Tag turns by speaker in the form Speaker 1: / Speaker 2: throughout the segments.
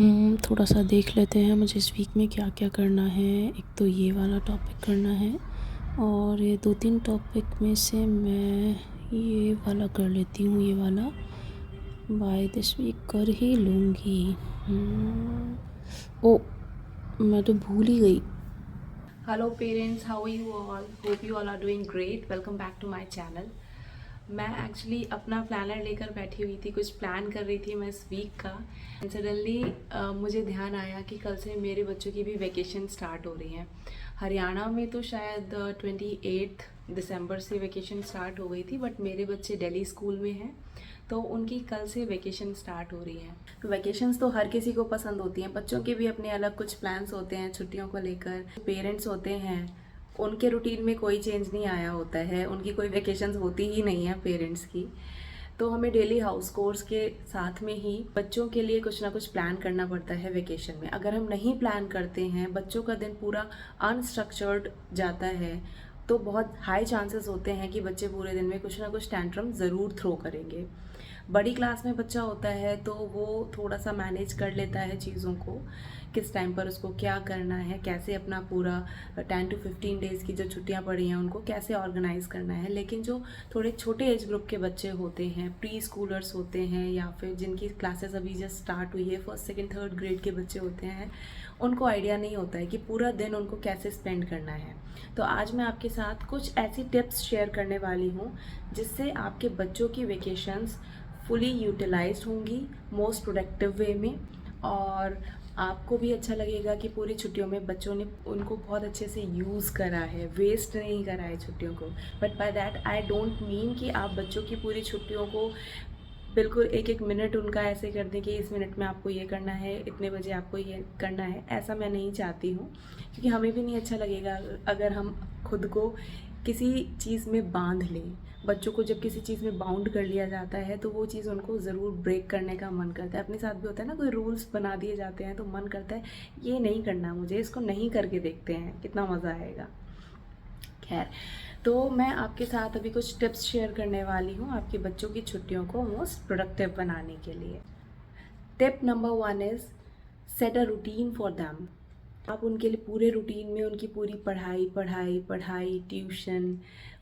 Speaker 1: थोड़ा सा देख लेते हैं मुझे इस वीक में क्या क्या करना है। एक तो ये वाला टॉपिक करना है और ये 2-3 टॉपिक में से मैं ये वाला कर लेती हूँ। ये वाला बाय दिस वीक कर ही लूँगी। ओ, मैं तो भूल ही गई।
Speaker 2: Hello parents, how are you all? Hope you all are doing great. Welcome back to my channel. मैं एक्चुअली अपना प्लानर लेकर बैठी हुई थी, कुछ प्लान कर रही थी मैं इस वीक का। एंड सडनली मुझे ध्यान आया कि कल से मेरे बच्चों की भी वैकेशन स्टार्ट हो रही हैं। हरियाणा में तो शायद 28 दिसंबर से वैकेशन स्टार्ट हो गई थी, बट मेरे बच्चे दिल्ली स्कूल में हैं तो उनकी कल से वैकेशन स्टार्ट हो रही है। तो वैकेशंस तो हर किसी को पसंद होती हैं, बच्चों के भी अपने अलग कुछ प्लान्स होते हैं छुट्टियों को लेकर। पेरेंट्स होते हैं उनके रूटीन में कोई चेंज नहीं आया होता है, उनकी कोई वैकेशंस होती ही नहीं है पेरेंट्स की। तो हमें डेली हाउस कोर्स के साथ में ही बच्चों के लिए कुछ ना कुछ प्लान करना पड़ता है वेकेशन में। अगर हम नहीं प्लान करते हैं, बच्चों का दिन पूरा अनस्ट्रक्चर्ड जाता है, तो बहुत हाई चांसेस होते हैं कि बच्चे पूरे दिन में कुछ ना कुछ टैंट्रम ज़रूर थ्रो करेंगे। बड़ी क्लास में बच्चा होता है तो वो थोड़ा सा मैनेज कर लेता है चीज़ों को, किस टाइम पर उसको क्या करना है, कैसे अपना पूरा 10 to 15 डेज़ की जो छुट्टियां पड़ी हैं उनको कैसे ऑर्गेनाइज़ करना है। लेकिन जो थोड़े छोटे एज ग्रुप के बच्चे होते हैं, प्री स्कूलर्स होते हैं, या फिर जिनकी क्लासेस अभी जस्ट स्टार्ट हुई है, फर्स्ट सेकेंड थर्ड ग्रेड के बच्चे होते हैं, उनको आइडिया नहीं होता है कि पूरा दिन उनको कैसे स्पेंड करना है। तो आज मैं आपके साथ कुछ ऐसी टिप्स शेयर करने वाली हूँ जिससे आपके बच्चों की वेकेशंस फुली यूटिलाइज्ड होंगी मोस्ट प्रोडक्टिव वे में, और आपको भी अच्छा लगेगा कि पूरी छुट्टियों में बच्चों ने उनको बहुत अच्छे से यूज़ करा है, वेस्ट नहीं करा है छुट्टियों को। But by that I don't mean कि आप बच्चों की पूरी छुट्टियों को बिल्कुल एक एक मिनट उनका ऐसे कर दें कि इस मिनट में आपको ये करना है, इतने बजे आपको ये करना है। ऐसा मैं नहीं चाहती हूँ, क्योंकि हमें भी नहीं अच्छा लगेगा अगर हम खुद को किसी चीज़ में बांध लें। बच्चों को जब किसी चीज़ में बाउंड कर लिया जाता है तो वो चीज़ उनको ज़रूर ब्रेक करने का मन करता है। अपने साथ भी होता है ना, कोई रूल्स बना दिए जाते हैं तो मन करता है ये नहीं करना मुझे, इसको नहीं करके देखते हैं कितना मज़ा आएगा। खैर, तो मैं आपके साथ अभी कुछ टिप्स शेयर करने वाली हूँ आपके बच्चों की छुट्टियों को मोस्ट प्रोडक्टिव बनाने के लिए। Tip number 1 is set a routine for them. आप उनके लिए पूरे रूटीन में उनकी पूरी पढ़ाई पढ़ाई पढ़ाई, ट्यूशन,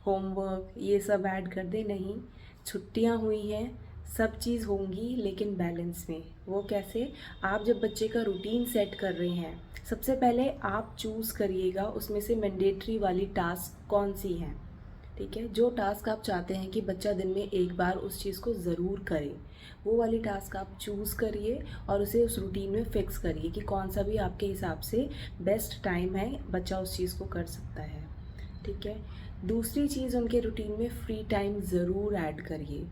Speaker 2: होमवर्क ये सब ऐड कर दे। नहीं, छुट्टियां हुई हैं, सब चीज़ होंगी लेकिन बैलेंस में। वो कैसे? आप जब बच्चे का रूटीन सेट कर रहे हैं, सबसे पहले आप चूज़ करिएगा उसमें से मैंडेटरी वाली टास्क कौन सी हैं। ठीक है, जो टास्क आप चाहते हैं कि बच्चा दिन में एक बार उस चीज़ को ज़रूर करे, वो वाली टास्क आप चूज़ करिए और उसे उस रूटीन में फिक्स करिए कि कौन सा भी आपके हिसाब से बेस्ट टाइम है, बच्चा उस चीज़ को कर सकता है। ठीक है, दूसरी चीज़, उनके रूटीन में फ्री टाइम ज़रूर ऐड करिए।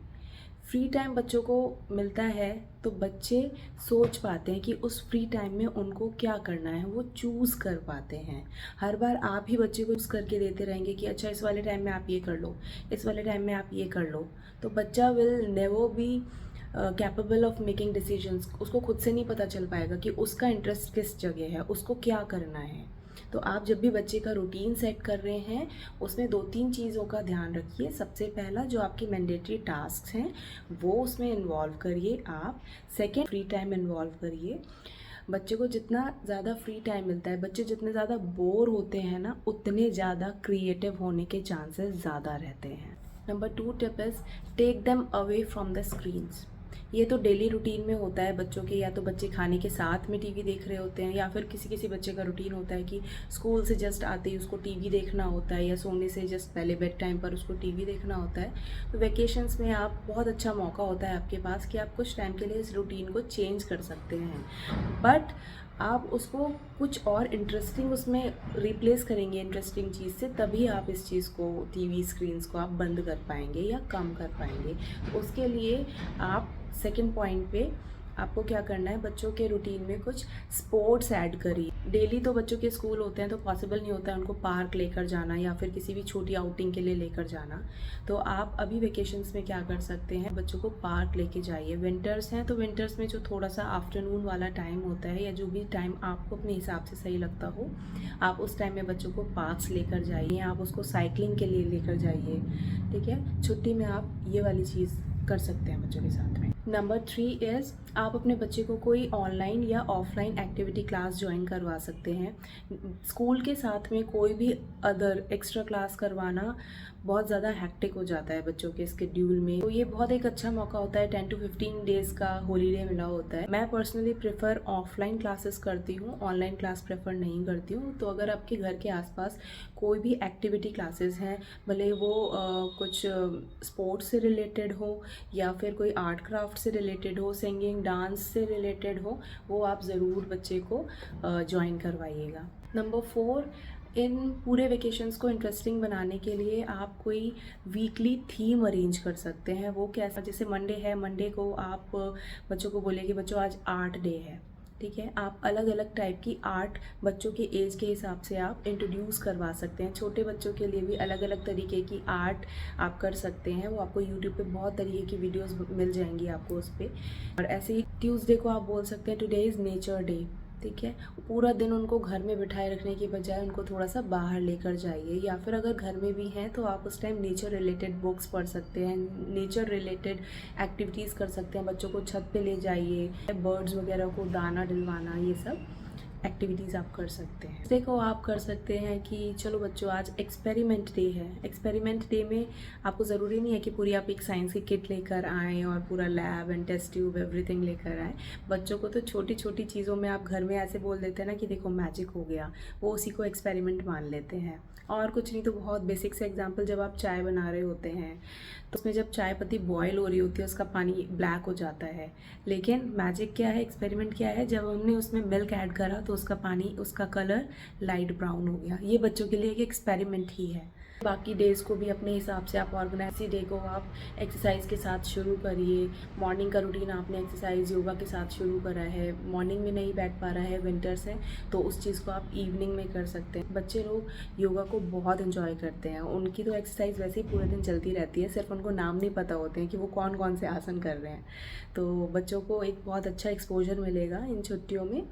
Speaker 2: फ्री टाइम बच्चों को मिलता है तो बच्चे सोच पाते हैं कि उस फ्री टाइम में उनको क्या करना है, वो चूज़ कर पाते हैं। हर बार आप ही बच्चे को चूज़ करके देते रहेंगे कि अच्छा इस वाले टाइम में आप ये कर लो, इस वाले टाइम में आप ये कर लो, तो बच्चा will never be capable of making decisions. उसको खुद से नहीं पता चल पाएगा कि उसका इंटरेस्ट किस जगह है, उसको क्या करना है। तो आप जब भी बच्चे का रूटीन सेट कर रहे हैं उसमें 2-3 चीज़ों का ध्यान रखिए। सबसे पहला, जो आपकी मैंडेटरी टास्क हैं वो उसमें इन्वॉल्व करिए आप। सेकेंड, फ्री टाइम इन्वॉल्व करिए। बच्चे को जितना ज़्यादा फ्री टाइम मिलता है, बच्चे जितने ज़्यादा बोर होते हैं ना, उतने ज़्यादा क्रिएटिव होने के चांसेस ज़्यादा रहते हैं। Number 2 tip is take them away from the screens. ये तो डेली रूटीन में होता है बच्चों के, या तो बच्चे खाने के साथ में टीवी देख रहे होते हैं, या फिर किसी किसी बच्चे का रूटीन होता है कि स्कूल से जस्ट आते ही उसको टीवी देखना होता है, या सोने से जस्ट पहले बेड टाइम पर उसको टीवी देखना होता है। तो वेकेशंस में आप बहुत अच्छा मौका होता है आपके पास कि आप कुछ टाइम के लिए इस रूटीन को चेंज कर सकते हैं, बट आप उसको कुछ और इंटरेस्टिंग उसमें रिप्लेस करेंगे, इंटरेस्टिंग चीज़ से, तभी आप इस चीज़ को, टीवी स्क्रीन्स को आप बंद कर पाएंगे या कम कर पाएंगे। उसके लिए आप सेकंड पॉइंट पे आपको क्या करना है, बच्चों के रूटीन में कुछ स्पोर्ट्स ऐड करिए। डेली तो बच्चों के स्कूल होते हैं तो पॉसिबल नहीं होता है उनको पार्क लेकर जाना या फिर किसी भी छोटी आउटिंग के लिए लेकर जाना। तो आप अभी वेकेशंस में क्या कर सकते हैं, बच्चों को पार्क लेके जाइए। विंटर्स हैं तो विंटर्स में जो थोड़ा सा आफ्टरनून वाला टाइम होता है, या जो भी टाइम आपको अपने हिसाब से सही लगता हो, आप उस टाइम में बच्चों को पार्क्स लेकर जाइए, आप उसको साइकिलिंग के लिए लेकर जाइए। ठीक है, छुट्टी में आप ये वाली चीज़ कर सकते हैं बच्चों के साथ में। नंबर 3 इज़ आप अपने बच्चे को कोई ऑनलाइन या ऑफलाइन एक्टिविटी क्लास ज्वाइन करवा सकते हैं। स्कूल के साथ में कोई भी अदर एक्स्ट्रा क्लास करवाना बहुत ज़्यादा हेक्टिक हो जाता है बच्चों के स्केड्यूल में, तो ये बहुत एक अच्छा मौका होता है। 10 to 15 डेज़ का हॉलीडे मिला होता है। मैं पर्सनली प्रेफर ऑफलाइन क्लासेस करती हूँ, ऑनलाइन क्लास प्रेफर नहीं करती हूँ। तो अगर आपके घर के आसपास कोई भी एक्टिविटी क्लासेस हैं, भले वो कुछ स्पोर्ट्स से रिलेटेड हो या फिर कोई आर्ट क्राफ्ट से रिलेटेड हो, सिंगिंग डांस से रिलेटेड हो, वो आप ज़रूर बच्चे को ज्वाइन करवाइएगा। नंबर 4, इन पूरे वेकेशंस को इंटरेस्टिंग बनाने के लिए आप कोई वीकली थीम अरेंज कर सकते हैं। वो कैसा, जैसे मंडे है, मंडे को आप बच्चों को बोले कि बच्चों आज आर्ट डे है, ठीक है। आप अलग अलग टाइप की आर्ट बच्चों के एज के हिसाब से आप इंट्रोड्यूस करवा सकते हैं। छोटे बच्चों के लिए भी अलग अलग तरीके की आर्ट आप कर सकते हैं। वो आपको यूट्यूब पे बहुत तरीके की वीडियोस मिल जाएंगी आपको उस पर। और ऐसे ही ट्यूसडे को आप बोल सकते हैं टुडे इज़ नेचर डे, ठीक है। पूरा दिन उनको घर में बिठाए रखने की बजाय उनको थोड़ा सा बाहर लेकर जाइए, या फिर अगर घर में भी हैं तो आप उस टाइम नेचर रिलेटेड बुक्स पढ़ सकते हैं, नेचर रिलेटेड एक्टिविटीज़ कर सकते हैं। बच्चों को छत पे ले जाइए, बर्ड्स वगैरह को दाना डलवाना, ये सब एक्टिविटीज़ आप कर सकते हैं। देखो आप कर सकते हैं कि चलो बच्चों आज एक्सपेरिमेंट डे है। एक्सपेरिमेंट डे में आपको ज़रूरी नहीं है कि पूरी आप एक साइंस की किट लेकर आएँ और पूरा lab and test tube everything लेकर आएँ। बच्चों को तो छोटी छोटी चीज़ों में आप घर में ऐसे बोल देते हैं ना कि देखो मैजिक हो गया, वो उसी को एक्सपेरिमेंट मान लेते हैं। और कुछ नहीं तो बहुत बेसिक से एग्जांपल, जब आप चाय बना रहे होते हैं तो उसमें जब चाय पत्ती बॉयल हो रही होती है उसका पानी ब्लैक हो जाता है, लेकिन मैजिक क्या है, एक्सपेरिमेंट क्या है, जब हमने उसमें मिल्क ऐड करा तो उसका पानी, उसका कलर लाइट ब्राउन हो गया। ये बच्चों के लिए एक एक्सपेरिमेंट ही है। बाकी डेज़ को भी अपने हिसाब से आप ऑर्गेनाइज, डे को आप एक्सरसाइज के साथ शुरू करिए। मॉर्निंग का रूटीन आपने एक्सरसाइज योगा के साथ शुरू करा है, मॉर्निंग में नहीं बैठ पा रहा है विंटर्स है तो उस चीज़ को आप इवनिंग में कर सकते हैं। बच्चे लोग योगा को बहुत एंजॉय करते हैं, उनकी तो एक्सरसाइज वैसे ही पूरे दिन चलती रहती है, सिर्फ उनको नाम नहीं पता होते हैं कि वो कौन कौन से आसन कर रहे हैं। तो बच्चों को एक बहुत अच्छा एक्सपोजर मिलेगा इन छुट्टियों में।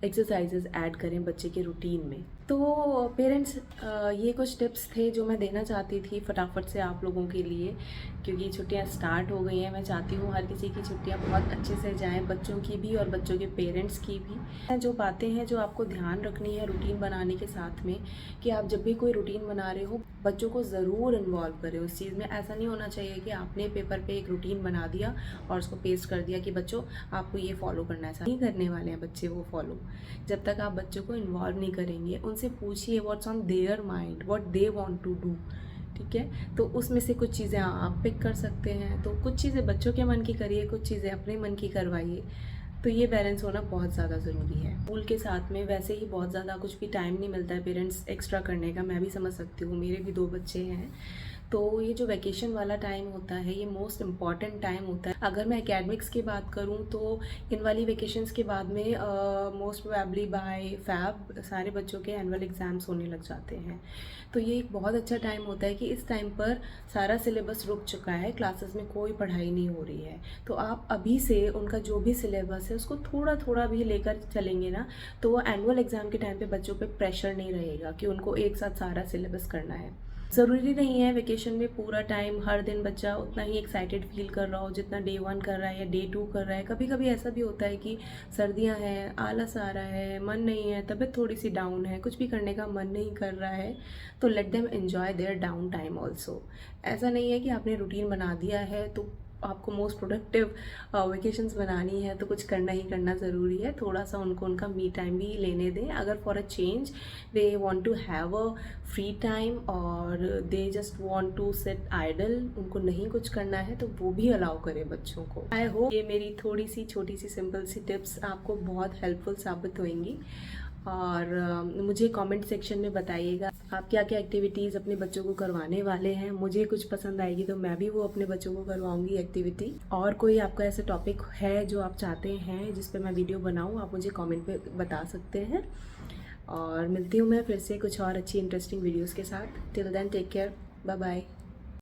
Speaker 2: एक्सरसाइजेज ऐड करें बच्चे के रूटीन में। तो पेरेंट्स, ये कुछ टिप्स थे जो मैं देना चाहती थी फटाफट से आप लोगों के लिए, क्योंकि छुट्टियां स्टार्ट हो गई हैं। मैं चाहती हूँ हर किसी की छुट्टियां बहुत अच्छे से जाएं, बच्चों की भी और बच्चों के पेरेंट्स की भी। जो बातें हैं जो आपको ध्यान रखनी है रूटीन बनाने के साथ में, कि आप जब भी कोई रूटीन बना रहे हो बच्चों को ज़रूर इन्वॉल्व करें उस चीज़ में। ऐसा नहीं होना चाहिए कि आपने पेपर पे एक रूटीन बना दिया और उसको पेस्ट कर दिया कि बच्चों आपको ये फॉलो करना है। ऐसा नहीं करने वाले हैं बच्चे वो फॉलो, जब तक आप बच्चों को इन्वॉल्व नहीं करेंगे। उनसे पूछिए what's on their mind, what they want to do, ठीक है। तो उसमें से कुछ चीज़ें आप पिक कर सकते हैं। तो कुछ चीज़ें बच्चों के मन की करिए, कुछ चीज़ें अपने मन की करवाइए। तो ये बैलेंस होना बहुत ज़्यादा ज़रूरी है। स्कूल के साथ में वैसे ही बहुत ज़्यादा कुछ भी टाइम नहीं मिलता है पेरेंट्स एक्स्ट्रा करने का, मैं भी समझ सकती हूँ, मेरे भी 2 बच्चे हैं। तो ये जो वैकेशन वाला टाइम होता है ये मोस्ट इम्पॉर्टेंट टाइम होता है। अगर मैं एकेडमिक्स की बात करूँ तो इन वाली वैकेशंस के बाद में मोस्ट प्रोबेबली बाय फैब सारे बच्चों के एनुअल एग्ज़ाम्स होने लग जाते हैं। तो ये एक बहुत अच्छा टाइम होता है कि इस टाइम पर सारा सिलेबस रुक चुका है, क्लासेस में कोई पढ़ाई नहीं हो रही है। तो आप अभी से उनका जो भी सिलेबस है उसको थोड़ा थोड़ा भी लेकर चलेंगे ना, तो वो एनुअल एग्ज़ाम के टाइम पे बच्चों पे प्रेशर नहीं रहेगा कि उनको एक साथ सारा सिलेबस करना है। ज़रूरी नहीं है वेकेशन में पूरा टाइम हर दिन बच्चा उतना ही एक्साइटेड फील कर रहा हो जितना डे 1 कर रहा है या डे 2 कर रहा है। कभी कभी ऐसा भी होता है कि सर्दियां हैं, आलस आ रहा है, मन नहीं है, तबीयत थोड़ी सी डाउन है, कुछ भी करने का मन नहीं कर रहा है, तो let them enjoy there down time also. ऐसा नहीं है कि आपने रूटीन बना दिया है तो आपको मोस्ट प्रोडक्टिव वेकेशंस बनानी है तो कुछ करना ही करना ज़रूरी है। थोड़ा सा उनको उनका मी टाइम भी लेने दें। अगर for a change they want to have a free time और they just want to sit idle, उनको नहीं कुछ करना है तो वो भी अलाउ करें बच्चों को। आई होप ये मेरी थोड़ी सी छोटी सी सिंपल सी टिप्स आपको बहुत हेल्पफुल साबित होंगी। और मुझे कमेंट सेक्शन में बताइएगा आप क्या क्या एक्टिविटीज़ अपने बच्चों को करवाने वाले हैं। मुझे कुछ पसंद आएगी तो मैं भी वो अपने बच्चों को करवाऊंगी एक्टिविटी। और कोई आपका ऐसा टॉपिक है जो आप चाहते हैं जिस पे मैं वीडियो बनाऊं, आप मुझे कमेंट पे बता सकते हैं। और मिलती हूँ मैं फिर से कुछ और अच्छी इंटरेस्टिंग वीडियोज़ के साथ। Till then take care, bye bye.